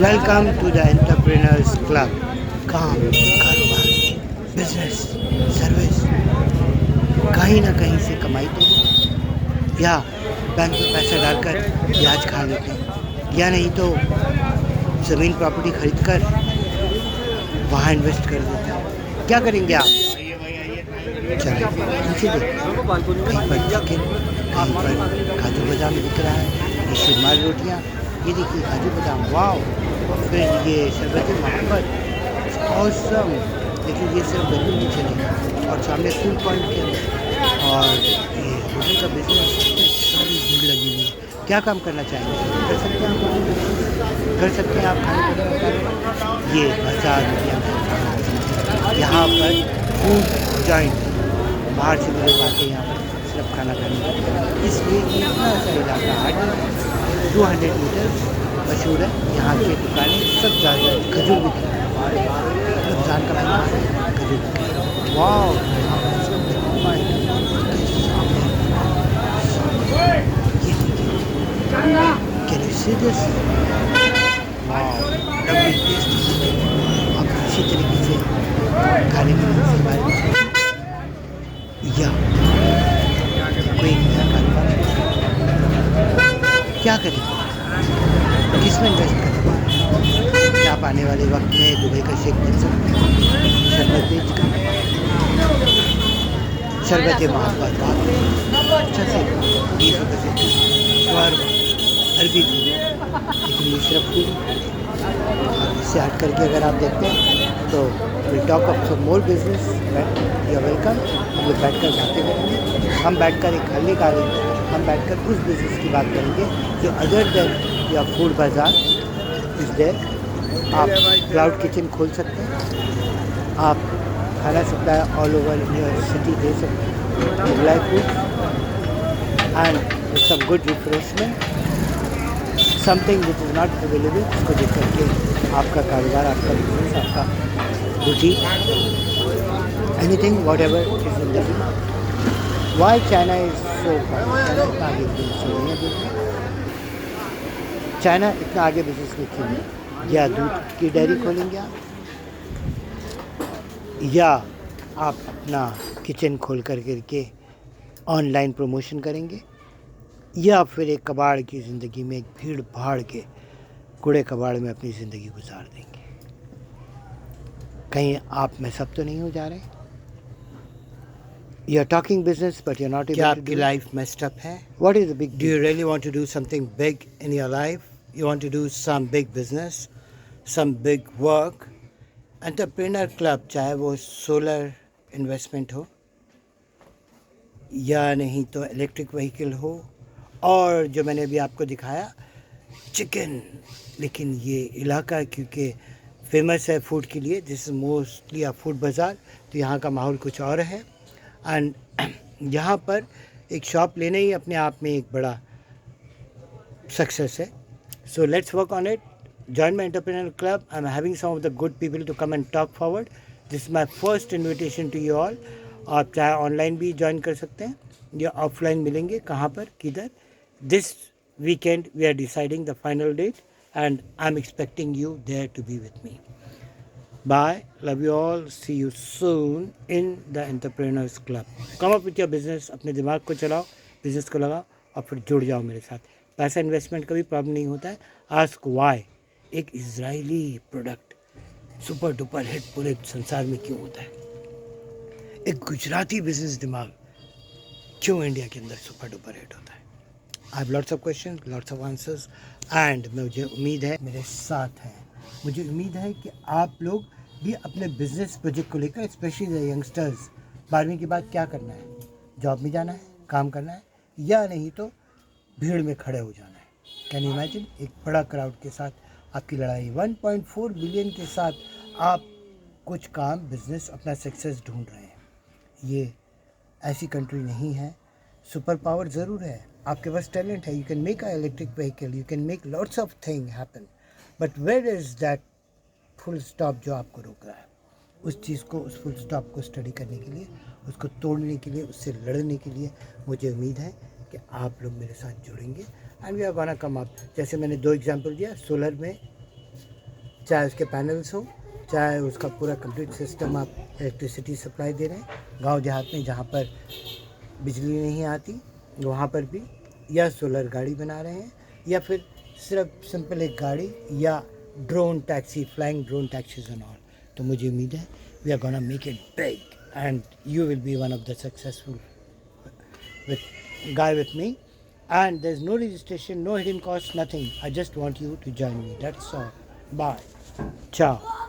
Welcome to the entrepreneurs club. काम, कारोबार, business, service, कहीं ना कहीं से कमाई तो हो, या बैंक में पैसा डालकर ब्याज खा लेते हैं, या नहीं तो ज़मीन प्रॉपर्टी खरीद कर वहाँ इन्वेस्ट कर देते हैं। क्या करेंगे आप? चलिए नीचे देखिए, कहीं पर चिकन, कहीं पर काजू बादाम दिख रहा है, ये शिरमार रोटियाँ, ये देखिए काजू बादाम, वाओ। फिर ये शरबत मोहब्बत, ऑसम। लेकिन ये सिर्फ गर्मी में चलेगा, और सामने फूड पॉइंट के अंदर, और ये होटल का बिजनेस, सारी भीड़ लगी हुई है। क्या काम करना चाहेंगे? कर सकते हैं आप, कर सकते हैं आप खाने पीने का कारोबार। ये बाजार यहाँ पर फूड जॉइंट, बाहर से भी लोग आते हैं यहाँ पर सिर्फ खाना खाने। इसलिए इतना सा इलाका आज 200 मीटर मशहूर है। यहाँ की दुकानें सब ज़्यादा खजूर बिकती है, रमज़ान का महीना है, खजूर बिकती है। Wow, can you see this? Wow, lovely tasty. आप इसी तरीके से खाने के लिए इस्तेमाल, या कोई नया कारोबार क्या करेंगे? किसमें इन्वेस्ट करें? क्या आप आने वाले वक्त में दुबई का शेख बन सकते हैं? शरबत बेच कर, शरबत मोहब्बत अच्छा से 20 रुपये से और अरबी भी, लेकिन ये सिर्फ फूड। इससे हट करके अगर आप देखते हैं तो will talk of some more business. You are welcome. हम लोग बैठ कर बातें करेंगे, हम बैठ कर एक हल्ले का लेंगे, हम बैठ कर उस बिज़नेस की बात करेंगे जो अदर देन या फूड बाज़ार इज़ देयर। आप क्लाउड किचन खोल सकते हैं, आप खाना सप्लाई ऑल ओवर यूनिवर्सिटी दे सकते हैं, like food and some good refreshment, something which is not available. उसको देख करके आपका कारोबार, आपका बिजनेस, आपका boutique, anything whatever is in the why China is so आगे चाइना इतना आगे बिजनेस में क्यों है? या दूध की डेयरी खोलेंगे आप, या आप अपना किचन खोल कर के ऑनलाइन प्रमोशन करेंगे, या फिर एक कबाड़ की ज़िंदगी में, एक भीड़ भाड़ के कूड़े कबाड़ में अपनी ज़िंदगी गुजार देंगे। कहीं आप में सब तो नहीं हो जा रहे? You are talking business but you are not able. क्या आपकी लाइफ मेस्ड अप है? What is the big? Do you really want to do something big in your life? You want to do some big business, some big work? Entrepreneur club, चाहे वो solar investment हो, या नहीं तो electric vehicle हो, और जो मैंने अभी आपको दिखाया चिकन, लेकिन ये इलाका क्योंकि फेमस है फूड के लिए, this is mostly a food बाज़ार, तो यहाँ का माहौल कुछ और है। एंड यहाँ पर एक शॉप लेना ही अपने आप में एक बड़ा सक्सेस है। So let's work on it. Join my entrepreneur club. I am having some of the good people to come and talk forward. This is my first invitation to you all. आप चाहे online भी join कर सकते हैं या offline मिलेंगे, कहाँ पर, किधर? This weekend we are deciding the final date, and I'm expecting you there to be with me. Bye, love you all, see you soon in the Entrepreneurs Club. Come up with your business, अपने दिमाग को चलाओ, business को लगाओ, और फिर जुड़ जाओ मेरे साथ। पैसा इन्वेस्टमेंट का भी प्रॉब्लम नहीं होता है। आस्क वाई एक Israeli product super duper hit पूरे संसार में क्यों होता है? एक गुजराती बिजनेस दिमाग क्यों इंडिया के अंदर सुपर डुपर हिट होता है? I have lots of questions, lots of answers, and मुझे उम्मीद है मेरे साथ हैं। मुझे उम्मीद है कि आप लोग भी अपने बिजनेस प्रोजेक्ट को लेकर, स्पेशली द यंगस्टर्स, 12वीं के बाद क्या करना है? जॉब में जाना है, काम करना है, या नहीं तो भीड़ में खड़े हो जाना है? कैन यू इमेजिन, एक बड़ा क्राउड के साथ आपकी लड़ाई, 1.4 बिलियन के साथ आप कुछ काम, बिजनेस, अपना सक्सेस ढूंढ रहे हैं। ये ऐसी कंट्री नहीं है। सुपर पावर ज़रूर है, आपके पास टैलेंट है, you can make a electric vehicle, you can make lots of thing happen, but where is that full stop जो आपको रोक रहा है? उस चीज़ को, उस फुल स्टॉप को स्टडी करने के लिए, उसको तोड़ने के लिए, उससे लड़ने के लिए मुझे उम्मीद है कि आप लोग मेरे साथ जुड़ेंगे, and we are gonna come up. जैसे मैंने 2 एग्जांपल दिया, सोलर में चाहे उसके पैनल्स हो, चाहे उसका पूरा कंप्लीट सिस्टम आप इलेक्ट्रिसिटी सप्लाई दे रहे हैं गांव देहात में जहां पर बिजली नहीं आती, वहाँ पर भी, या सोलर गाड़ी बना रहे हैं, या फिर सिर्फ सिंपल एक गाड़ी या drone taxi, flying drone taxis and all. तो मुझे उम्मीद है we are gonna make it big and you will be one of the successful with guy with me, and there's no registration, no hidden cost, nothing. I just want you to join me. That's all. Bye. Ciao.